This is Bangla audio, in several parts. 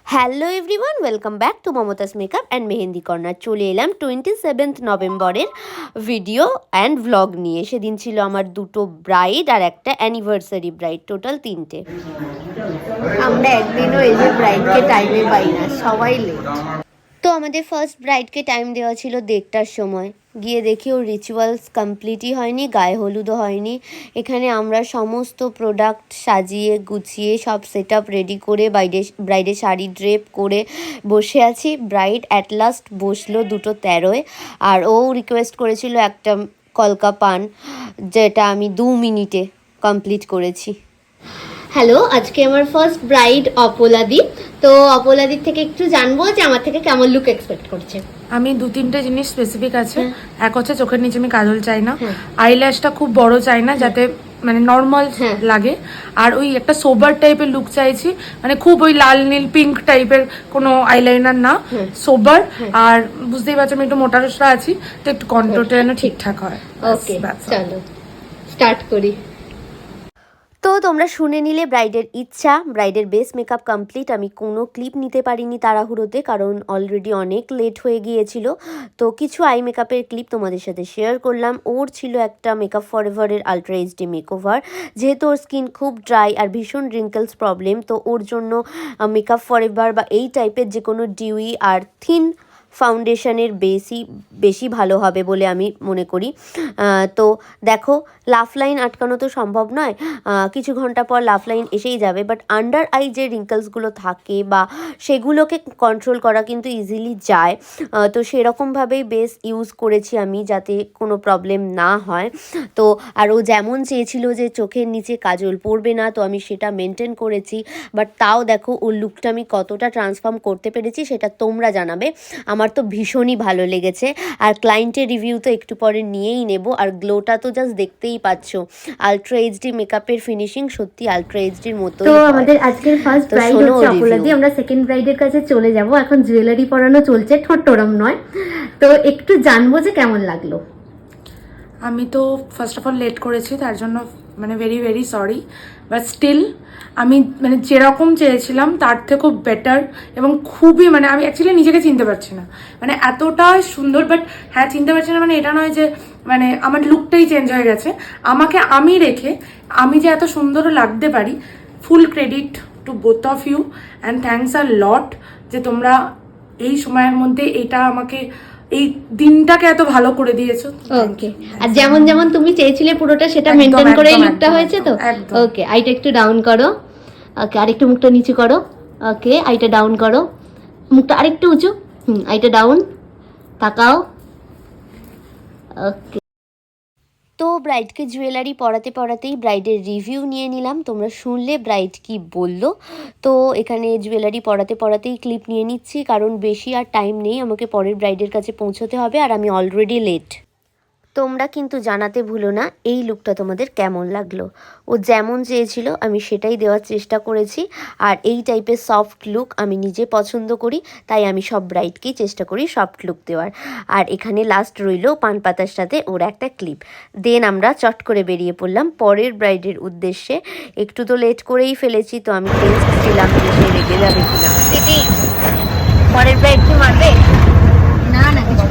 Hello everyone, welcome back to Mumtaz makeup and mehendi corner. চলে এলাম 27th নভেম্বরের ভিডিও অ্যান্ড ভ্লগ নিয়ে। সেদিন ছিল আমার দুটো ব্রাইড আর একটা অ্যানিভার্সারি ব্রাইড, টোটাল 3টে। আমরা একদিনও এই যে ব্রাইডকে টাইমে পাই না, সবাই লেট। তো আমাদের ফার্স্ট ব্রাইডকে টাইম দেওয়া ছিল 1:30টার সময়। গিয়ে দেখি ওর রিচুয়ালস কমপ্লিটই হয়নি, গায়ে হলুদও হয়নি। এখানে আমরা সমস্ত প্রোডাক্ট সাজিয়ে গুছিয়ে সব সেট আপ রেডি করে ব্রাইডের শাড়ি ড্রেপ করে বসে আছি। ব্রাইড অ্যাট লাস্ট বসলো 2:13-এ, আর ও রিকোয়েস্ট করেছিল একটা কলকা পান, যেটা আমি 2 মিনিটে কমপ্লিট করেছি। হ্যালো, আজকে আমার ফার্স্ট ব্রাইড অপলাদি। তো অপলাদির থেকে একটু জানবো যে আমার থেকে কেমন লুক এক্সপেক্ট করছে। আমি 2-3টে জিনিস স্পেসিফিক আছে। এক হচ্ছে চোখের নিচে আমি কাজল চাই না, আইল্যাশটা খুব বড় চাই না, যাতে মানে নর্মাল লাগে। আর ওই একটা সোবার টাইপের লুক চাইছি, মানে খুব ওই লাল নীল পিঙ্ক টাইপের কোনো আইলাইনার না, সোবার। আর বুঝতেই পারছো আমি একটু মোটা সোটা আছি, তো একটু কন্ট্রোলটা যেন ঠিকঠাক হয়। ওকে, চলো স্টার্ট করি। তো তোমরা শুনে নিলে ব্রাইডের ইচ্ছা। ব্রাইডের বেস মেকআপ কমপ্লিট। আমি কোনো ক্লিপ নিতে পারিনি তাড়াহুড়োতে, কারণ অলরেডি অনেক লেট হয়ে গিয়েছিল। তো কিছু আই মেকআপের ক্লিপ তোমাদের সাথে শেয়ার করলাম। ওর ছিল একটা মেকআপ ফরএভারের আলট্রা এইচডি মেকওভার। যেহেতু ওর স্কিন খুব ড্রাই আর ভীষণ রিঙ্কেলস প্রবলেম, তো ওর জন্য মেকআপ ফরএভার বা এই টাইপের যে কোনো ডিউই আর থিন ফাউন্ডেশনের বেশি ভালো হবে বলে আমি মনে করি। তো দেখো, লাফ লাইন আটকানো তো সম্ভব নয়, কিছু ঘন্টা পর লাফ লাইন এসেই যাবে, বাট আন্ডার আই যে রিঙ্কলসগুলো থাকে বা সেগুলোকে কন্ট্রোল করা কিন্তু ইজিলি যায়। তো সেরকমভাবেই বেস ইউজ করেছি আমি, যাতে কোনো প্রবলেম না হয়। তো আর ও যেমন চেয়েছিল যে চোখের নিচে কাজল পড়বে না, তো আমি সেটা মেনটেন করেছি। বাট তাও দেখো ওর লুকটা আমি কতটা ট্রান্সফর্ম করতে পেরেছি সেটা তোমরা জানাবে। আমার তো ভীষণই ভালো লেগেছে। আর ক্লায়েন্টের রিভিউ তো একটু পরে নিয়েই নেব। আর গ্লোটা তো জাস্ট দেখতেই পাচ্ছ। আলট্রা এইচডি মেকআপের ফিনিশিং সত্যি আলট্রা এইচডির মতো। তো আমাদের আজকের ফার্স্ট ব্রাইড হচ্ছে অপলাদি। আমরা সেকেন্ড ব্রাইডের কাছে চলে যাব। এখন জুয়েলারি পরানো চলছে, ঠোঁটরম নয়। তো একটু জানবো যে কেমন লাগলো। আমি তো ফার্স্ট অফ অল লেট করেছি, তার জন্য মানে very very sorry. But still আমি মানে যেরকম চেয়েছিলাম তার থেকেও বেটার, এবং খুবই মানে আমি অ্যাকচুয়ালি নিজেকে চিনতে পারছি না, মানে এতটা সুন্দর। বাট হ্যাঁ, চিনতে পারছি না মানে এটা নয় যে মানে আমার লুকটাই চেঞ্জ হয়ে গেছে। আমাকে আমি রেখে আমি যে এত সুন্দর লাগতে পারি, full credit to both of you and thanks a lot যে তোমরা এই সময়ের মধ্যে এটা আমাকে এই দিনটাকে এত ভালো করে দিয়েছো। ওকে, আর যেমন যেমন তুমি চেয়েছিলে পুরোটা সেটা মেনটেন করেই লুকটা হয়েছে তো। ওকে, আইটা একটু ডাউন করো। ওকে, আরেকটু মুখটা নিচু করো। ওকে, আইটা ডাউন করো, মুখটা আরেকটু উঁচু। আইটা ডাউন, তাকাও। ওকে। তো ব্রাইডকে জুয়েলারি পরাতেই ব্রাইডের রিভিউ নিয়ে নিলাম। তোমরা শুনলে ব্রাইড কি বলল। তো এখানে জুয়েলারি পরাতেই ক্লিপ নিয়ে নিচ্ছি, কারণ বেশি আর টাইম নেই, আমাকে পরের ব্রাইডের কাছে পৌঁছতে হবে আর আমি অলরেডি লেট। তোমরা কিন্তু জানাতে ভুলো না এই লুকটা তোমাদের কেমন লাগলো। ও যেমন চেয়েছিল আমি সেটাই দেওয়ার চেষ্টা করেছি। আর এই টাইপের সফট লুক আমি নিজে পছন্দ করি, তাই আমি সব ব্রাইডকেই চেষ্টা করি সফট লুক দেওয়ার। আর এখানে লাস্ট রইল পান পাতার সাথে ওর একটা ক্লিপ। দেন আমরা চট করে বেরিয়ে পড়লাম পরের ব্রাইডের উদ্দেশ্যে। একটু তো লেট করেই ফেলেছি, তো আমি টেস্ট ছিলাম যে সে রেগে যাবে কিনা। দিদি, পরের ব্রাইডকে মারবে না? না, কিছু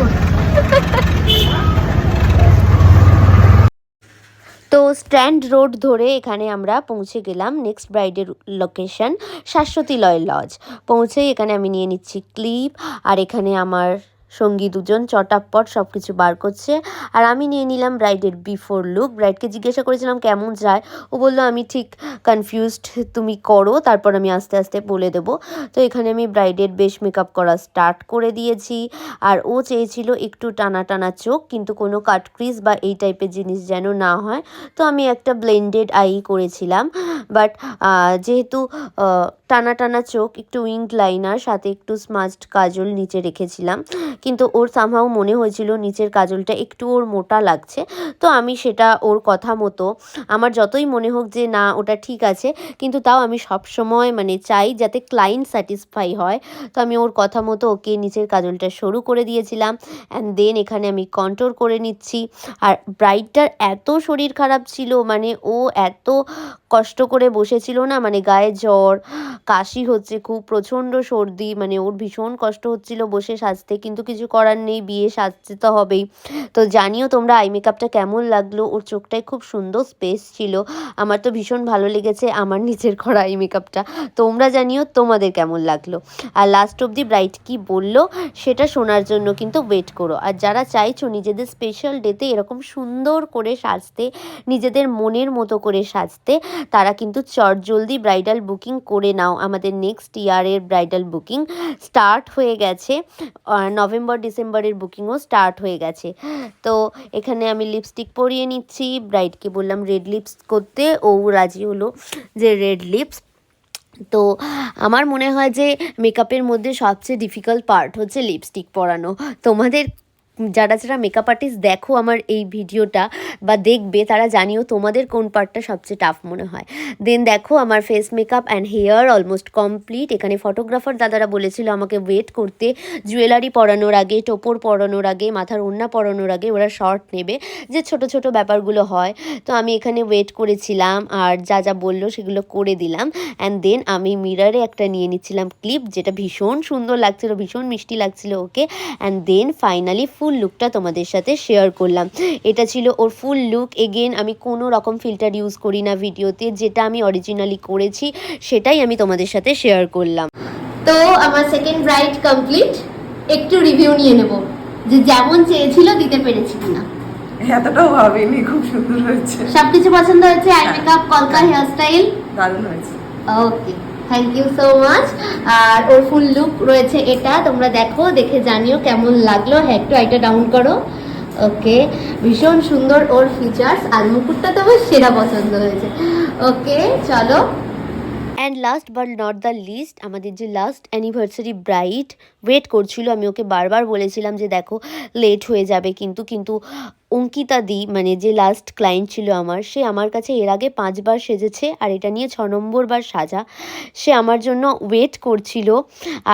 তো স্ট্র্যান্ড রোড ধরে এখানে আমরা পৌঁছে গেলাম নেক্সট ব্রাইডের লোকেশন, শাশ্বতী লয় লজ। পৌঁছেই এখানে আমি নিয়ে নিচ্ছি ক্লিপ, আর এখানে আমার সঙ্গী দুজন চটাপট সব কিছু বার করছে। আর আমি নিয়ে নিলাম ব্রাইডের বিফোর লুক। ব্রাইডকে জিজ্ঞাসা করেছিলাম কেমন যায়, ও বললো আমি ঠিক কনফিউজড, তুমি করো, তারপর আমি আস্তে আস্তে বলে দেবো। তো এখানে আমি ব্রাইডের বেশ মেকআপ করা স্টার্ট করে দিয়েছি। আর ও চেয়েছিল একটু টানা টানা চোখ, কিন্তু কোনো কাট ক্রিজ বা এই টাইপের জিনিস যেন না হয়। তো আমি একটা ব্লেন্ডেড আই করেছিলাম। বাট যেহেতু টানা টানা চোখ, একটু উইংড লাইনার, সাথে একটু স্মাজড কাজল নিচে রেখেছিলাম, কিন্তু ওর সামহাও মনে হয়েছিল নিচের কাজলটা একটু ওর মোটা লাগছে। তো আমি সেটা ওর কথা মতো, আমার যতই মনে হোক যে না ওটা ঠিক আছে, কিন্তু তাও আমি সব সময় মানে চাই যাতে ক্লায়েন্ট স্যাটিসফাই হয়। তো আমি ওর কথা মতো ওকে নিচের কাজলটা সরু করে দিয়েছিলাম। অ্যান্ড দেন এখানে আমি কন্ট্রোল করে নিচ্ছি। আর ব্রাইডটার এত শরীর খারাপ ছিল, মানে ও এত কষ্ট করে বসেছিল না, মানে গায়ে জ্বর, কাশি হচ্ছে, খুব প্রচণ্ড সর্দি, মানে ওর ভীষণ কষ্ট হচ্ছিল বসে সাজতে, কিন্তু কিছু করার নেই, বিয়ে সাজতে তো হবেই। তো জানিও তোমরা আই মেকআপটা কেমন লাগলো। ওর চোখটায় খুব সুন্দর স্পেস ছিল, আমার তো ভীষণ ভালো লেগেছে আমার নিজের করা আই মেকআপটা। তোমরা জানিও তোমাদের কেমন লাগলো। আর লাস্ট অবধি ব্রাইট কি বললো সেটা শোনার জন্য কিন্তু ওয়েট করো। আর যারা চাইছো নিজেদের স্পেশাল ডেতে এরকম সুন্দর করে সাজতে, নিজেদের মনের মতো করে সাজতে, তারা কিন্তু চটজলদি ব্রাইডাল বুকিং করে নাও। আমাদের নেক্সট ইয়ারের ব্রাইডাল বুকিং স্টার্ট হয়ে গেছে, নভেম্বর ডিসেম্বরের বুকিংও স্টার্ট হয়ে গেছে। তো এখানে আমি লিপস্টিক পরিয়ে নিচ্ছি, ব্রাইডকে বললাম রেড লিপস করতে, ও রাজি হলো যে রেড লিপস। তো আমার মনে হয় যে মেকআপের মধ্যে সবচেয়ে ডিফিকাল্ট পার্ট হচ্ছে লিপস্টিক পরানো। তোমাদের যারা যারা মেকআপ আর্টিস্ট দেখো আমার এই ভিডিওটা বা দেখবে, তারা জানিও তোমাদের কোন পার্টটা সবচেয়ে টাফ মনে হয়। দেন দেখো আমার face makeup and hair almost complete. এখানে ফটোগ্রাফার দাদারা বলেছিল আমাকে ওয়েট করতে, জুয়েলারি পরানোর আগে, টোপর পরানোর আগে, মাথার ওড়না পরানোর আগে ওরা শর্ট নেবে, যে ছোট ছোট ব্যাপারগুলো হয়। তো আমি এখানে ওয়েট করেছিলাম আর যা যা বললো সেগুলো করে দিলাম। অ্যান্ড দেন আমি মিরারে একটা নিয়ে নিচ্ছিলাম ক্লিপ, যেটা ভীষণ সুন্দর লাগছিল, ভীষণ মিষ্টি লাগছিল ওকে। অ্যান্ড দেন ফাইনালি ফুল লুকটা তোমাদের সাথে শেয়ার করলাম। এটা ছিল ওর ফুল লুক। এগেন আমি কোনো রকম ফিল্টার ইউজ করি না ভিডিওতে, যেটা আমি অরিজিনালি করেছি সেটাই আমি তোমাদের সাথে শেয়ার করলাম। তো আমার সেকেন্ড ব্রাইড কমপ্লিট। একটু রিভিউ নিয়ে নেব যে যেমন চেয়েছিল দিতে পেরেছি কিনা। এতটাও ভাবিনি, খুব সুন্দর হয়েছে, সবকিছু পছন্দ হয়েছে, আই মেকআপ, কলকা, হেয়ার স্টাইল দারুণ হয়েছে। Okay, thank you so much. আর ওর ফুল লুক রয়েছে এটা, তোমরা দেখো, দেখে জানিও কেমন লাগলো। হ্যাঁ, একটু আইটা ডাউন করো। ওকে, ভীষণ সুন্দর ওর ফিচার্স, আর মুকুটটা তো আমার সেরা পছন্দ হয়েছে। ওকে, চলো। And last but not the least, আমাদের যে লাস্ট অ্যানিভার্সারি ব্রাইড ওয়েট করছিল, আমি ওকে বারবার বলেছিলাম যে দেখো লেট হয়ে যাবে, কিন্তু অঙ্কিতা দি, মানে যে লাস্ট ক্লায়েন্ট ছিল আমার, সে আমার কাছে এর আগে 5 বার সেজেছে আর এটা নিয়ে 6 নম্বর বার সাজা। সে আমার জন্য ওয়েট করছিল,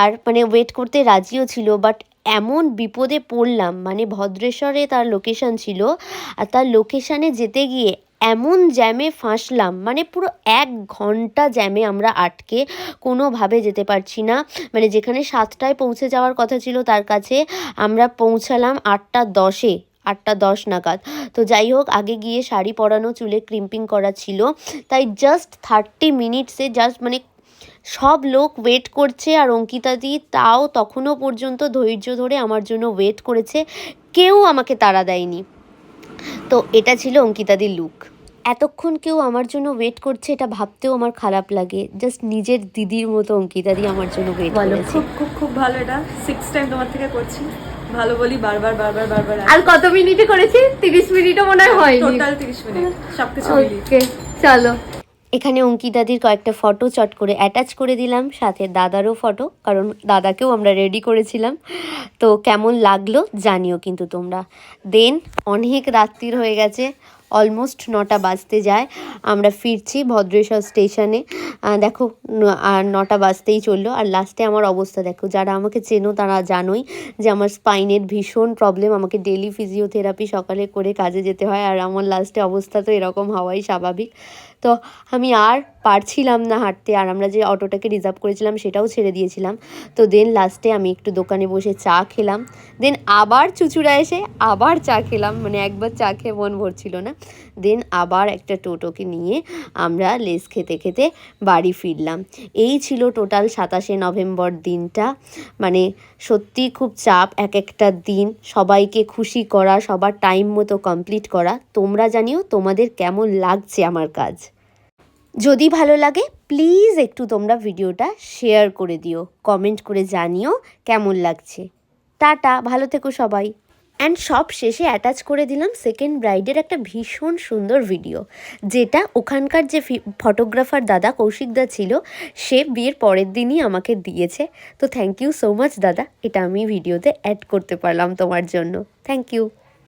আর মানে ওয়েট করতে রাজিও ছিল। বাট এমন বিপদে পড়লাম, মানে ভদ্রেশ্বরে তার লোকেশন ছিল, আর তার লোকেশানে যেতে গিয়ে এমন জ্যামে ফাঁসলাম, মানে পুরো 1 ঘন্টা জ্যামে আমরা আটকে কোনোভাবে যেতে পারছি না। মানে যেখানে 7টায় পৌঁছে যাওয়ার কথা ছিল তার কাছে, আমরা পৌঁছালাম 8:10-এ, 8:10 নাগাদ। তো যাই হোক, আগে গিয়ে শাড়ি পরানো, চুলে ক্রিম্পিং করা ছিল, তাই জাস্ট 30 মিনিটসে জাস্ট মানে সব লোক ওয়েট করছে। আর অঙ্কিতা দি তাও তখনও পর্যন্ত ধৈর্য ধরে আমার জন্য ওয়েট করেছে, কেউ আমাকে তাড়া দেয়নি। তো এটা ছিল অঙ্কিতাদির লুক। এতক্ষণ কেউ আমার জন্য ওয়েট করছে এটা ভাবতেও আমার খারাপ লাগে, জাস্ট নিজের দিদির মতো অঙ্কিতাদি আমার জন্য ওয়েট করেছে। খুব খুব খুব ভালো। এটা 6 টাইম তোমার থেকে করছি, ভালো বলি বারবার বারবার বারবার। আর কত মিনিটে করেছি? 30 মিনিটও মনে হয় হয়নি। টোটাল 30 মিনিট সবকিছু মিলিয়ে। ওকে, চলো। এখানে অঙ্কিতাদির কয়েকটা ফটো চট করে অ্যাটাচ করে দিলাম, সাথে দাদারও ফটো, কারণ দাদাকেও আমরা রেডি করেছিলাম। তো কেমন লাগলো জানিও কিন্তু তোমরা। দেন অনেক রাত্রির হয়ে গেছে, অলমোস্ট 9টা বাজতে যায়, আমরা ফিরছি ভদ্রেশ্বর স্টেশনে। দেখো আর 9টা বাজতেই চললো। আর লাস্টে আমার অবস্থা দেখো, যারা আমাকে চেনো তারা জানোই যে আমার স্পাইনের ভীষণ প্রবলেম, আমাকে ডেলি ফিজিওথেরাপি সকালে করে কাজে যেতে হয়, আর আমার লাস্টে অবস্থা তো এরকম হওয়াই স্বাভাবিক। তো আমি আর পারছিলাম না হাঁটতে, আর আমরা যে অটোটাকে রিজার্ভ করেছিলাম সেটাও ছেড়ে দিয়েছিলাম। তো দেন লাস্টে আমি একটু দোকানে বসে চা খেলাম, দেন আবার চুচুড়া এসে আবার চা খেলাম, মানে একবার চা খেয়ে মন ভরছিল না। দেন আবার একটা টোটোকে নিয়ে আমরা লেস খেতে খেতে বাড়ি ফিরলাম। এই ছিল টোটাল 27শে নভেম্বর দিনটা। মানে সত্যি খুব চাপ, এক একটা দিন সবাইকে খুশি করা, সবার টাইম মতো কমপ্লিট করা। তোমরা জানিও তোমাদের কেমন লাগছে আমার কাজ। যদি ভালো লাগে প্লিজ একটু তোমরা ভিডিওটা শেয়ার করে দিও, কমেন্ট করে জানিও কেমন লাগছে। টাটা, ভালো থেকো সবাই। অ্যান্ড সব শেষে অ্যাটাচ করে দিলাম সেকেন্ড ব্রাইডের একটা ভীষণ সুন্দর ভিডিও, যেটা ওখানকার যে ফটোগ্রাফার দাদা কৌশিকদা ছিল, সে বিয়ের পরের দিনই আমাকে দিয়েছে। তো থ্যাংক ইউ সো মাচ দাদা, এটা আমি ভিডিওতে অ্যাড করতে পারলাম তোমার জন্য, থ্যাংক ইউ।